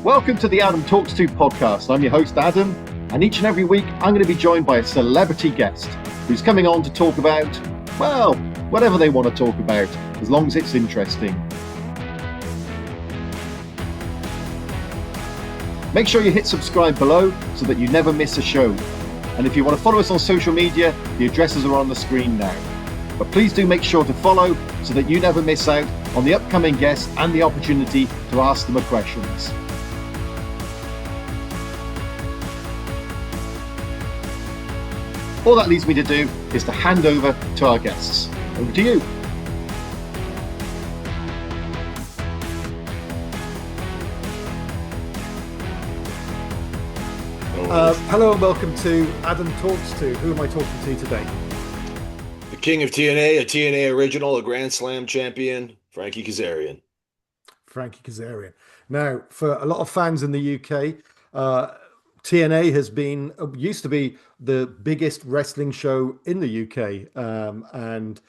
Welcome to the Adam Talks To podcast. I'm your host, Adam, and each and every week I'm going to be joined by a celebrity guest who's coming on to talk about, well, whatever they want to talk about, as long as it's interesting. Make sure you hit subscribe below so that you never miss a show. And if you want to follow us on social media, the addresses are on the screen now. But please do make sure to follow so that you never miss out on the upcoming guests and the opportunity to ask them questions. All that leaves me to do is to hand over to our guests. Over to you. Hello and welcome to Adam Talks To. Who am I talking to today? The king of TNA, a TNA original, a Grand Slam champion, Frankie Kazarian. Frankie Kazarian. Now, for a lot of fans in the UK, TNA used to be the biggest wrestling show in the UK, and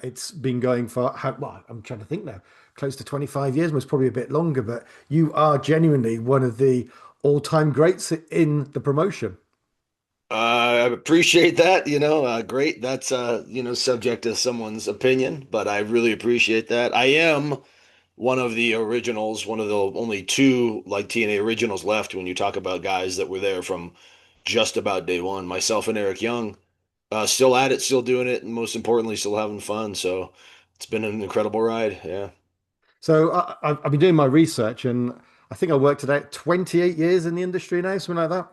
it's been going for, I'm trying to think now, close to 25 years, most probably a bit longer, but you are genuinely one of the all-time greats in the promotion. I appreciate that, great. That's, subject to someone's opinion, but I really appreciate that. I am one of the originals, one of the only two like TNA originals left when you talk about guys that were there from just about day one. Myself and Eric Young, still at it, still doing it, and most importantly, still having fun. So it's been an incredible ride. Yeah. So I've been doing my research, and I think I worked it out 28 years in the industry now, something like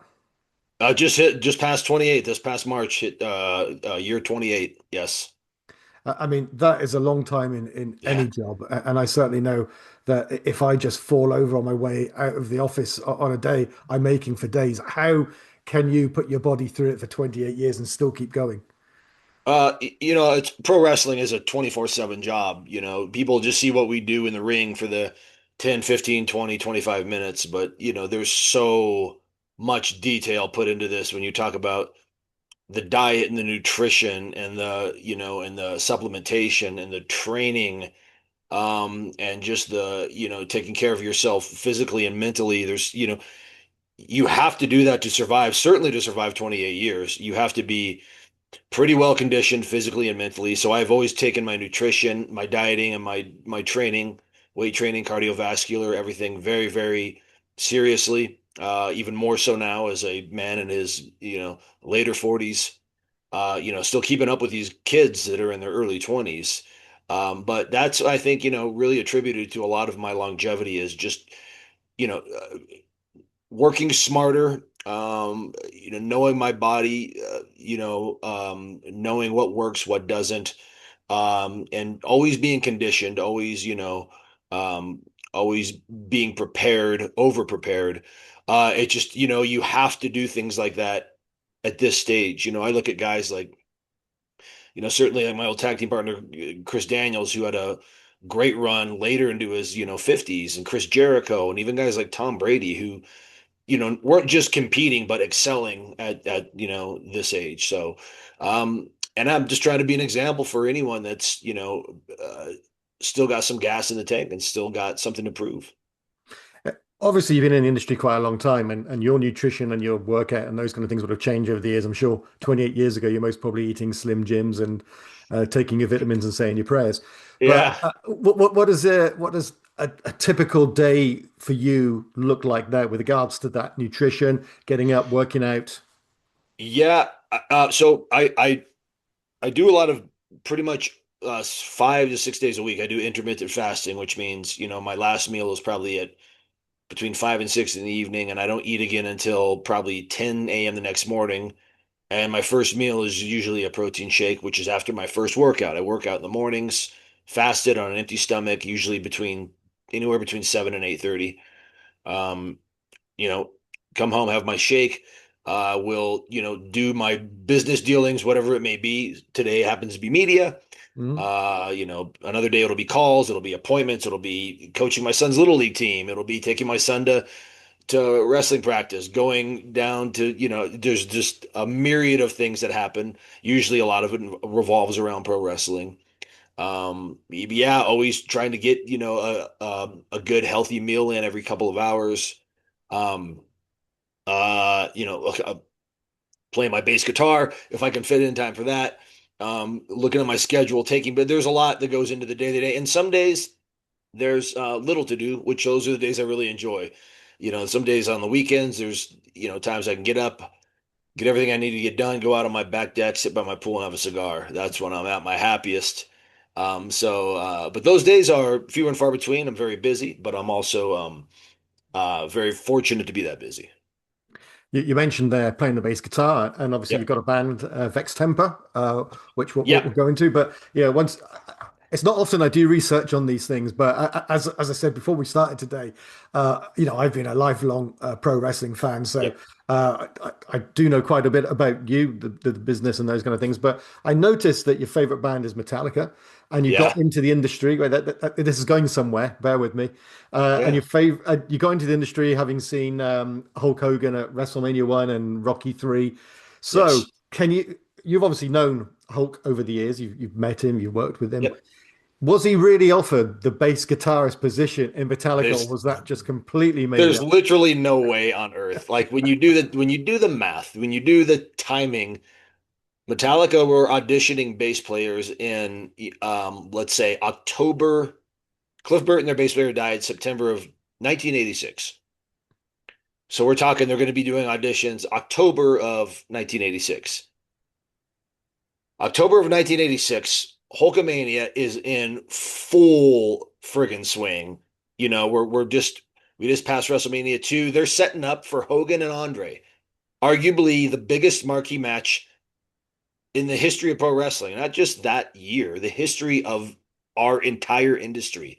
that. Just past 28 this past March, hit year 28. Yes. I mean, that is a long time in Yeah. any job. And I certainly know that if I just fall over on my way out of the office on a day, I'm aching for days. How can you put your body through it for 28 years and still keep going? It's pro wrestling is a 24/7 job. People just see what we do in the ring for the 10, 15, 20, 25 minutes, but there's so much detail put into this when you talk about the diet and the nutrition and and the supplementation and the training, and just taking care of yourself physically and mentally. You have to do that to survive, certainly to survive 28 years. You have to be pretty well conditioned physically and mentally. So I've always taken my nutrition, my dieting, and my training, weight training, cardiovascular, everything very, very seriously. Even more so now as a man in his, later 40s, still keeping up with these kids that are in their early 20s. But that's, I think, really attributed to a lot of my longevity is just, you know, uh, working smarter, knowing my body, knowing what works, what doesn't, and always being conditioned, um, always being prepared, over prepared. It just, you have to do things like that at this stage. I look at guys like, certainly like my old tag team partner, Chris Daniels, who had a great run later into his, 50s, and Chris Jericho, and even guys like Tom Brady, who weren't just competing but excelling at this age. So, and I'm just trying to be an example for anyone that's still got some gas in the tank and still got something to prove. Obviously, you've been in the industry quite a long time, and your nutrition and your workout and those kind of things would have changed over the years. I'm sure 28 years ago, you're most probably eating Slim Jims and taking your vitamins and saying your prayers. But Yeah. what does a typical day for you look like now with regards to that nutrition, getting up, working out? Yeah. So I do a lot of pretty much 5 to 6 days a week. I do intermittent fasting, which means my last meal is probably at between 5 and 6 in the evening, and I don't eat again until probably 10 a.m. the next morning. And my first meal is usually a protein shake, which is after my first workout. I work out in the mornings, fasted on an empty stomach, usually between anywhere between 7 and 8:30. Um, you know, Come home, have my shake. Will, do my business dealings, whatever it may be. Today happens to be media. Mm. Another day it'll be calls, it'll be appointments, it'll be coaching my son's little league team, it'll be taking my son to wrestling practice, going down to, there's just a myriad of things that happen. Usually a lot of it revolves around pro wrestling. Yeah, always trying to get, a good healthy meal in every couple of hours. Um, playing my bass guitar if I can fit it in time for that. Looking at my schedule, but there's a lot that goes into the day to day. And some days there's little to do, which those are the days I really enjoy. Some days on the weekends, there's, times I can get up, get everything I need to get done, go out on my back deck, sit by my pool and have a cigar. That's when I'm at my happiest. But those days are few and far between. I'm very busy, but I'm also very fortunate to be that busy. You mentioned there playing the bass guitar, and obviously you've Yep. got a band, Vex Temper, which we'll Yeah. go into. But yeah, once it's not often I do research on these things, but as I said before we started today, I've been a lifelong pro wrestling fan, so Yep. I do know quite a bit about you, the business, and those kind of things. But I noticed that your favorite band is Metallica, and you got Yeah. into the industry. Wait, this is going somewhere. Bear with me. And Yeah. you got into the industry having seen Hulk Hogan at WrestleMania 1 and Rocky 3. So Yes. you've obviously known Hulk over the years. You've met him, you've worked with him. Yep. Was he really offered the bass guitarist position in Metallica, or There's was that just completely made there's up? literally no way on earth. Like when you do the math, when you do the timing, Metallica were auditioning bass players in let's say October. Cliff Burton, their bass player, died September of 1986. So we're talking they're going to be doing auditions October of 1986. October of 1986, Hulkamania is in full friggin' swing. We just passed WrestleMania 2. They're setting up for Hogan and Andre, arguably the biggest marquee match in the history of pro wrestling, not just that year, the history of our entire industry.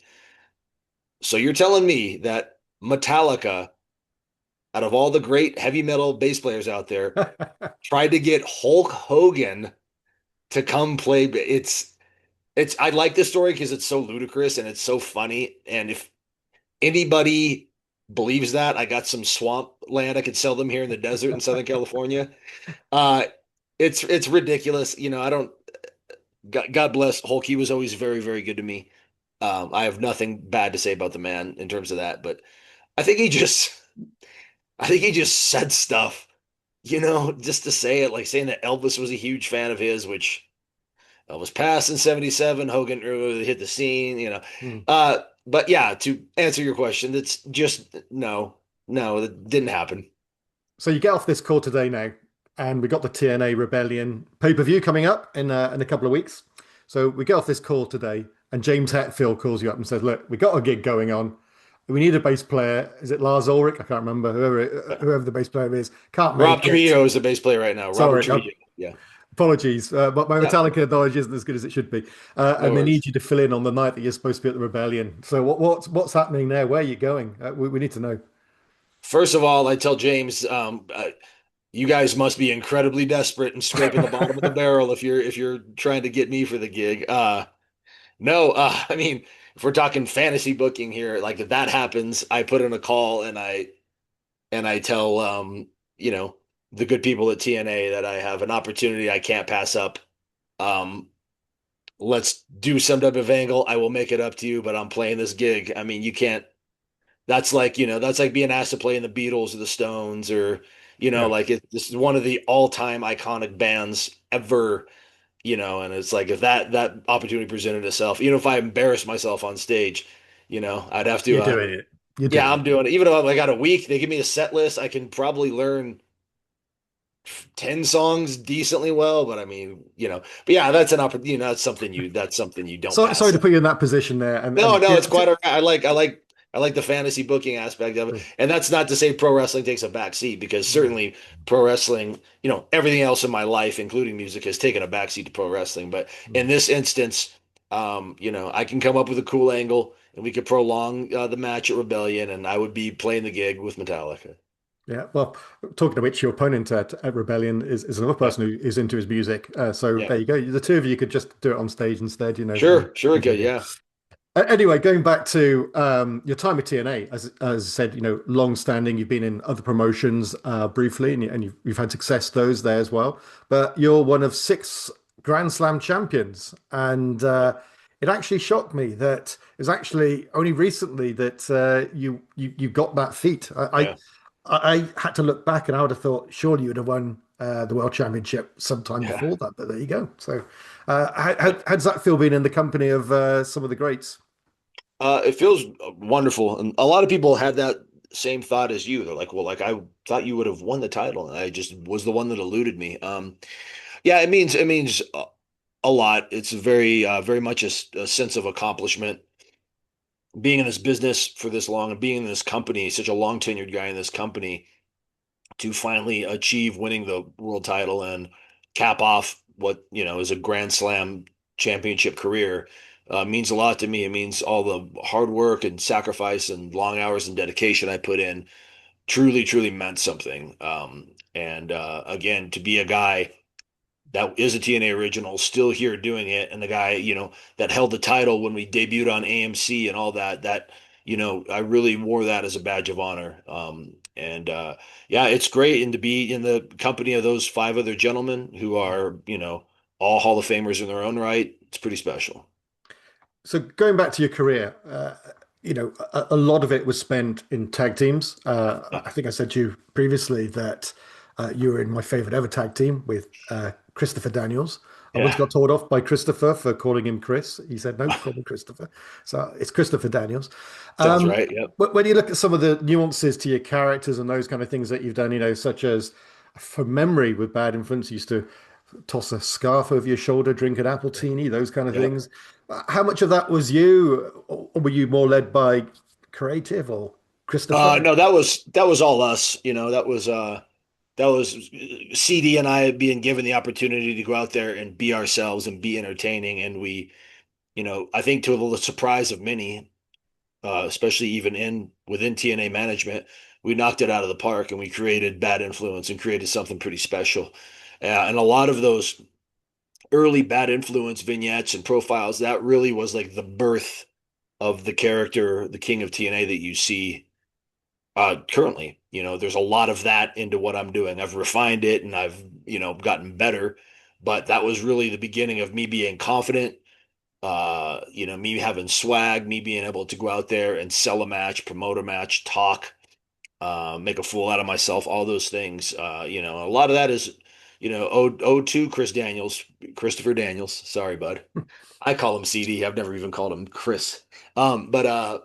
So you're telling me that Metallica, out of all the great heavy metal bass players out there, tried to get Hulk Hogan to come play. I like this story because it's so ludicrous and it's so funny. And if anybody believes that, I got some swamp land I could sell them here in the desert in Southern California. Uh, it's ridiculous. I don't. God bless Hulk. He was always very, very good to me. I have nothing bad to say about the man in terms of that, but I think he just, I think he just said stuff, just to say it, like saying that Elvis was a huge fan of his, which Elvis passed in '77. Hogan really hit the scene. Hmm. But yeah, to answer your question, that's just no, no, that didn't happen. So you get off this call today now, and we got the TNA Rebellion pay-per-view coming up in a couple of weeks. So we get off this call today, and James Hetfield calls you up and says, "Look, we got a gig going on. We need a bass player. Is it Lars Ulrich? I can't remember whoever the bass player is. Can't Rob make it. Trujillo is the bass player right now. Robert Sorry, Trujillo. Yeah, apologies, but my yeah, Metallica knowledge isn't as good as it should be. no And they worries. need you to fill in on the night that you're supposed to be at the Rebellion. So what's happening there? Where are you going? We need to know." First of all, I tell James, you guys must be incredibly desperate and scraping the bottom of the barrel if you're trying to get me for the gig. No, I mean, if we're talking fantasy booking here, like if that happens, I put in a call and I tell you know, the good people at TNA that I have an opportunity I can't pass up. Um, let's do some type of angle. I will make it up to you, but I'm playing this gig. I mean, you can't. That's like being asked to play in the Beatles or the Stones or Yeah, this is one of the all-time iconic bands ever. And it's like if that opportunity presented itself, even if I embarrassed myself on stage, I'd have to you're doing it. You're yeah, doing I'm it. doing it. Even though I got a week, they give me a set list, I can probably learn 10 songs decently well, but I mean, but yeah, that's an opportunity, that's something you don't So sorry pass to up. put you in that position there, No, and no, it's quite all right. I like the fantasy booking aspect of it. mm, And that's not to say pro wrestling takes a back seat because mm, certainly pro wrestling, everything else in my life, including music, has taken a back seat to pro wrestling. But in mm. this instance, I can come up with a cool angle and we could prolong the match at Rebellion and I would be playing the gig with Metallica. Yeah. Well, talking of which, your opponent at Rebellion is another Yeah. person who is into his music. So Yeah. there you go. The two of you could just do it on stage instead. Sure. Sure. Good Good. idea. Yeah. Anyway, going back to your time at TNA, as I said, long standing. You've been in other promotions briefly, and you've had success those there as well. But you're one of 6 Grand Slam champions, and it actually shocked me that it was actually only recently that you got that feat. Yeah. I had to look back, and I would have thought surely you would have won the world championship sometime Yeah. before that. But there you go. So, how does that feel being in the company of some of the greats? It feels wonderful, and a lot of people had that same thought as you. They're like, "Well, like I thought you would have won the title, and I just was the one that eluded me." Yeah, it means a lot. It's very much a sense of accomplishment. Being in this business for this long and being in this company, such a long tenured guy in this company, to finally achieve winning the world title and cap off what is a Grand Slam championship career means a lot to me. It means all the hard work and sacrifice and long hours and dedication I put in truly meant something. And again, to be a guy that is a TNA original, still here doing it, and the guy, that held the title when we debuted on AMC and all that, I really wore that as a badge of honor. And yeah, it's great, and to be in the company of those five other gentlemen who are, all Hall of Famers in their own right, it's pretty special. So going back to your career, a lot of it was spent in tag teams. Yeah. I think I said to you previously that you were in my favorite ever tag team with Christopher Daniels. I once Yeah. got told off by Christopher for calling him Chris. He said, no, call me Christopher. So it's Christopher Daniels. Sounds Um, right. Yep. when you look at some of the nuances to your characters and those kind of things that you've done, such as from memory with Bad Influence, you used to toss a scarf over your shoulder, drink an apple teeny, those kind of Yep. things. How much of that was you, or were you more led by creative or Christopher? No, that was all us. That was CD and I being given the opportunity to go out there and be ourselves and be entertaining, and we, I think to the surprise of many, especially even in within TNA management, we knocked it out of the park and we created Bad Influence and created something pretty special. And a lot of those early Bad Influence vignettes and profiles, that really was like the birth of the character, the King of TNA that you see currently. There's a lot of that into what I'm doing. I've refined it and I've, gotten better, but that was really the beginning of me being confident, me having swag, me being able to go out there and sell a match, promote a match, talk, make a fool out of myself, all those things. A lot of that is, owed to Christopher Daniels. Sorry, bud. I call him CD. I've never even called him Chris. But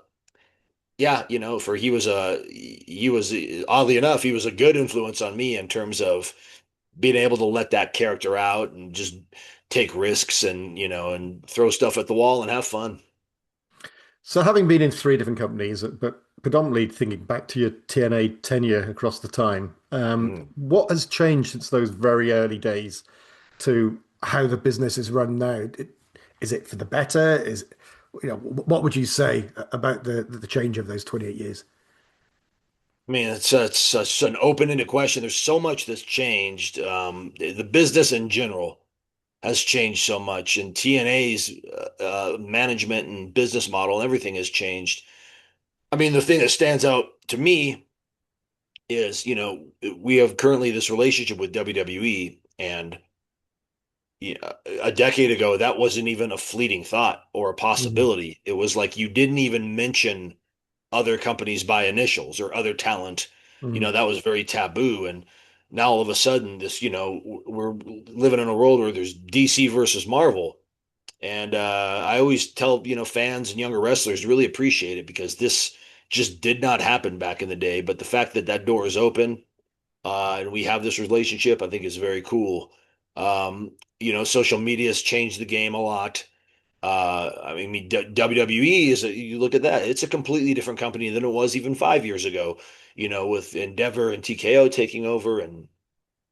yeah, for he was oddly enough, he was a good influence on me in terms of being able to let that character out and just take risks and and throw stuff at the wall and have fun. So, having been in three different companies, but predominantly thinking back to your TNA tenure across the time, Mm. what has changed since those very early days to how the business is run now? Is it for the better? What would you say about the change of those 28 years? I mean, it's such an open-ended question. There's so much that's changed. The business in general has changed so much, and TNA's management and business model and everything has changed. I mean, the thing that stands out to me is, we have currently this relationship with WWE, and a decade ago, that wasn't even a fleeting thought or a Mhm. possibility. It was like you didn't even mention other companies by initials or other talent. Mhm. That was very taboo. And now all of a sudden, we're living in a world where there's DC versus Marvel. And I always tell, fans and younger wrestlers to really appreciate it because this just did not happen back in the day. But the fact that that door is open, and we have this relationship, I think is very cool. Social media has changed the game a lot. I mean, WWE you look at that, it's a completely different company than it was even 5 years ago, with Endeavor and TKO taking over and,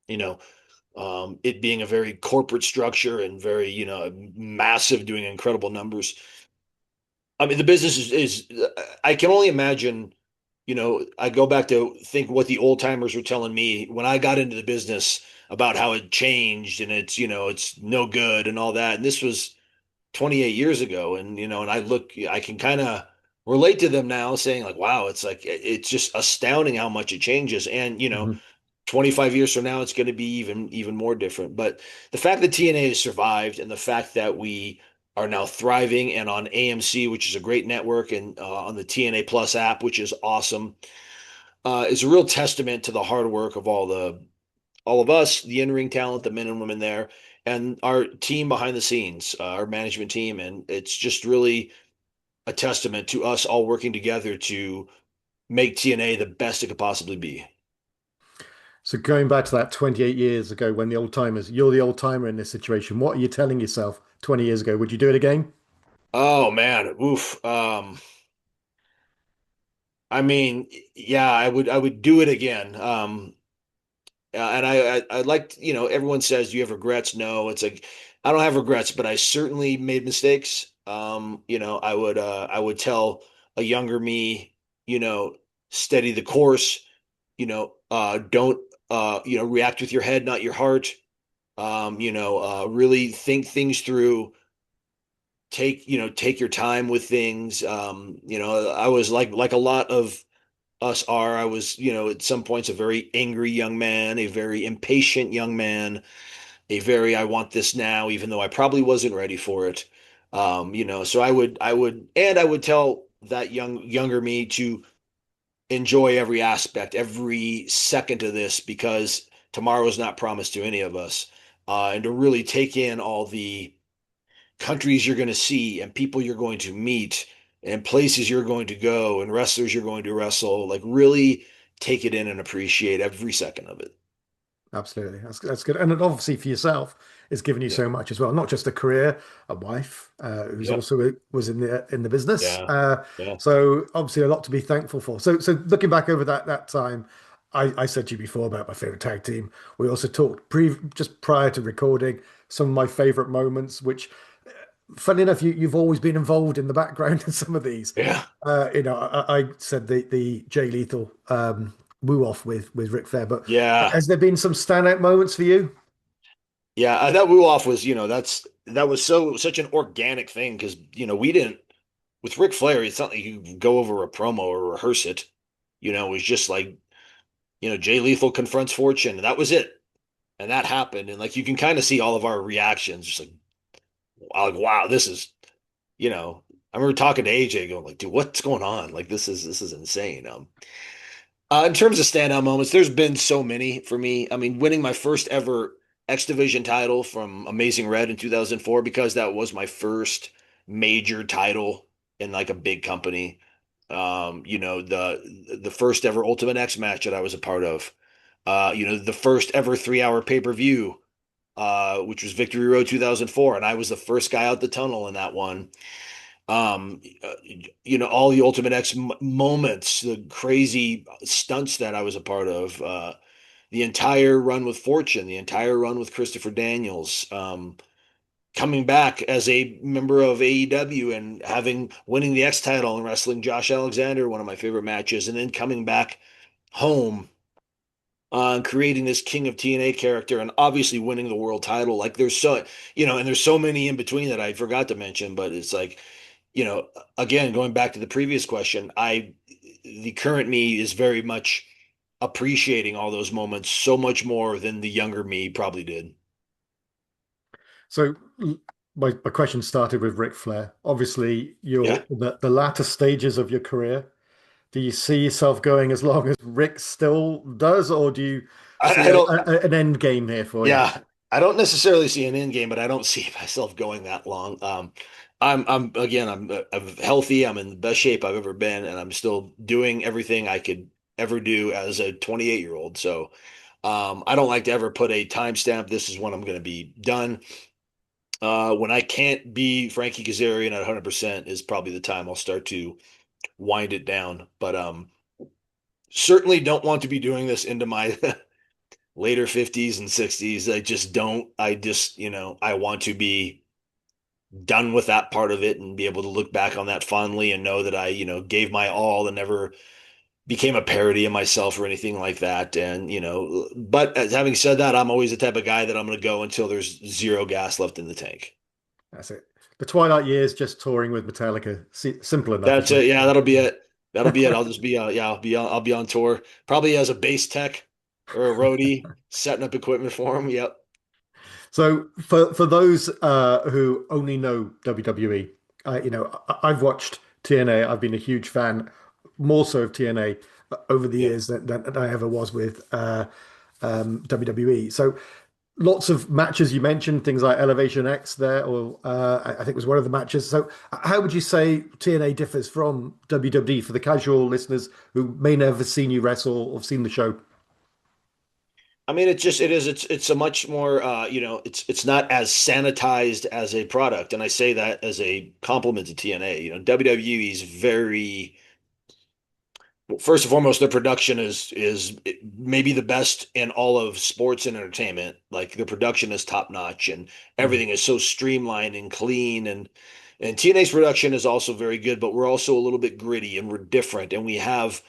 you know, it being a very corporate structure and very, massive, doing incredible numbers. I mean, the business I can only imagine, I go back to think what the old timers were telling me when I got into the business about how it changed and it's no good and all that. And this was 28 years ago. And, and I can kind of relate to them now saying like, wow, it's like, it's just astounding how much it changes. And, Mhm. 25 years from now, it's going to be even more different. But the fact that TNA has survived and the fact that we are now thriving and on AMC, which is a great network, and on the TNA Plus app, which is awesome. is a real testament to the hard work of all of us, the in-ring talent, the men and women there, and our team behind the scenes, our management team, and it's just really a testament to us all working together to make TNA the best it could possibly be. So going back to that 28 years ago when the old timers, you're the old timer in this situation. What are you telling yourself 20 years ago? Would you do it again? Oh man, oof. I mean, yeah, I would do it again. And I like, everyone says, do you have regrets? No, it's like, I don't have regrets, but I certainly made mistakes. I would tell a younger me, you know, steady the course, don't, react with your head, not your heart. Really think things through. Take your time with things. I was like a lot of us are. I was, at some points a very angry young man, a very impatient young man, a very I want this now, even though I probably wasn't ready for it. So I would tell that younger me to enjoy every aspect, every second of this, because tomorrow is not promised to any of us, and to really take in all the countries you're going to see and people you're going to meet and places you're going to go and wrestlers you're going to wrestle. Like really take it in and appreciate every second of it. Absolutely. That's good. And then obviously for yourself, it's given you Yeah. so much as well. Not just a career, a wife, who's Yep. also was in the business. Yeah. Yeah. So obviously a lot to be thankful for. So looking back over that time, I said to you before about my favorite tag team. We also talked just prior to recording some of my favorite moments, which funny enough, you've always been involved in the background in some of these. Yeah. I said the Jay Lethal woo off with Ric Flair, but Yeah. has there been some standout moments for you? Yeah. That woo off was, that was such an organic thing because, we didn't, with Ric Flair, it's not like you go over a promo or rehearse it. It was just like, Jay Lethal confronts Fortune, and that was it. And that happened. And like you can kind of see all of our reactions, just like, wow, this is, I remember talking to AJ going like, dude, what's going on? Like this is insane. In terms of standout moments, there's been so many for me. I mean, winning my first ever X Division title from Amazing Red in 2004, because that was my first major title in like a big company. The first ever Ultimate X match that I was a part of. The first ever 3 hour pay-per-view, which was Victory Road 2004, and I was the first guy out the tunnel in that one. um all the Ultimate X moments, the crazy stunts that I was a part of, the entire run with Fortune, the entire run with Christopher Daniels, coming back as a member of AEW and having winning the X title and wrestling Josh Alexander, one of my favorite matches, and then coming back home, creating this King of TNA character and obviously winning the world title. Like and there's so many in between that I forgot to mention, but it's like, you know, again, going back to the previous question, the current me is very much appreciating all those moments so much more than the younger me probably did. So my question started with Ric Flair. Obviously, Yeah. you're the latter stages of your career. Do you see yourself going as long as Rick still does, or do you see I don't, an end game here for you? yeah, I don't necessarily see an end game, but I don't see myself going that long. I'm healthy. I'm in the best shape I've ever been, and I'm still doing everything I could ever do as a 28-year-old. So, I don't like to ever put a timestamp. This is when I'm going to be done. When I can't be Frankie Kazarian at 100% is probably the time I'll start to wind it down. But certainly don't want to be doing this into my later 50s and 60s. I just don't. I want to be done with that part of it and be able to look back on that fondly and know that I, gave my all and never became a parody of myself or anything like that. And, but having said that, I'm always the type of guy that I'm going to go until there's zero gas left in the tank. That's it. The Twilight Years, just touring with Metallica. Simple enough, That's isn't it. Yeah, it? that'll be it. That'll be it. I'll just be yeah, I'll be on tour probably as a bass tech or a roadie setting up equipment for him. Yep. So for those who only know WWE, I've watched TNA. I've been a huge fan more so of TNA over the Yeah. years than I ever was with WWE. So lots of matches you mentioned, things like Elevation X there, or I think was one of the matches. So how would you say TNA differs from WWE for the casual listeners who may never have seen you wrestle or seen the show? I mean, it's a much more it's not as sanitized as a product, and I say that as a compliment to TNA. WWE is very well, first and foremost, their production is maybe the best in all of sports and entertainment. Like the production is top notch, and Mhm. everything is so streamlined and clean. And TNA's production is also very good, but we're also a little bit gritty and we're different, and we have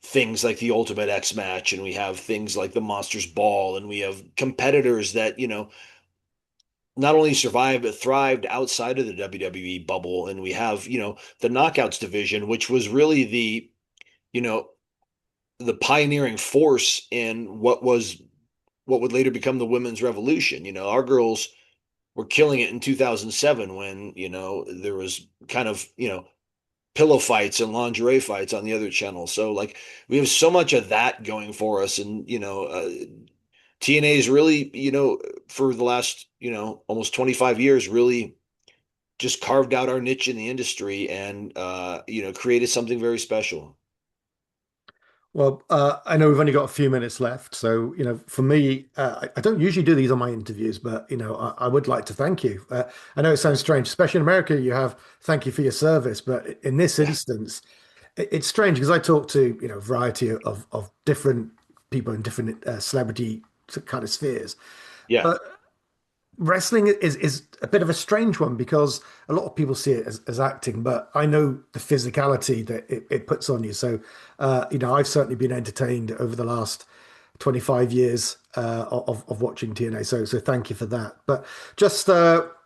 things like the Ultimate X match, and we have things like the Monsters Ball, and we have competitors that not only survived but thrived outside of the WWE bubble, and we have the Knockouts division, which was really you know the pioneering force in what would later become the women's revolution. Our girls were killing it in 2007 when, there was kind of, pillow fights and lingerie fights on the other channel. So like we have so much of that going for us. And, TNA is really, for the last, almost 25 years, really just carved out our niche in the industry and, created something very special. Well, I know we've only got a few minutes left, so for me, I don't usually do these on my interviews, but I would like to thank you. I know it sounds strange, especially in America, you have "thank you for your service," but in this Yeah. instance, it's strange because I talk to a variety of different people in different celebrity kind of spheres, Yeah. but wrestling is a bit of a strange one because a lot of people see it as acting, but I know the physicality that it puts on you. So, I've certainly been entertained over the last 25 years of watching TNA. So thank you for that. But just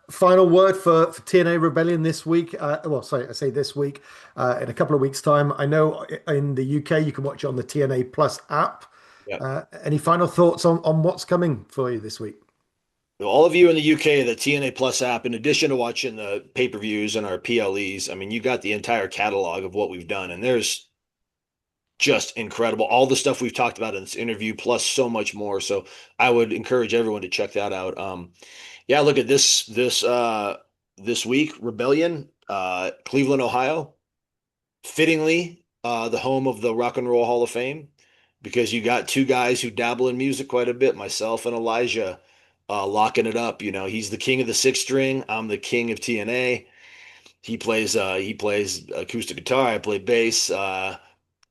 final word for TNA Rebellion this week. Well, sorry, I say this week. In a couple of weeks' time, I know in the UK you can watch it on the TNA Plus app. Yeah. Any final thoughts on what's coming for you this week? All of you in the UK, the TNA Plus app, in addition to watching the pay-per-views and our PLEs, I mean, you got the entire catalog of what we've done, and there's just incredible. All the stuff we've talked about in this interview, plus so much more. So I would encourage everyone to check that out. Yeah, look at this week, Rebellion, Cleveland, Ohio, fittingly the home of the Rock and Roll Hall of Fame, because you got two guys who dabble in music quite a bit, myself and Elijah, locking it up. He's the king of the six string. I'm the king of TNA. He plays acoustic guitar. I play bass.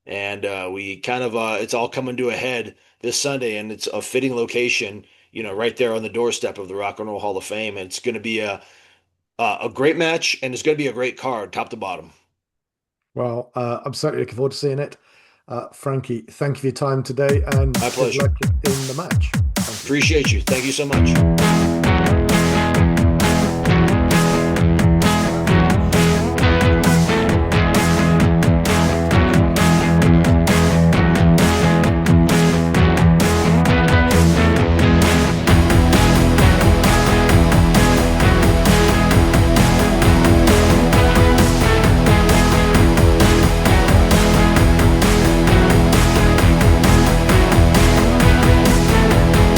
And we kind of it's all coming to a head this Sunday, and it's a fitting location, right there on the doorstep of the Rock and Roll Hall of Fame. And it's going to be a great match, and it's going to be a great card, top to bottom. Well, I'm certainly looking forward to seeing it. Frankie, thank you for your time today and My good pleasure. luck in the match. Thank you. Appreciate you. Thank you so much.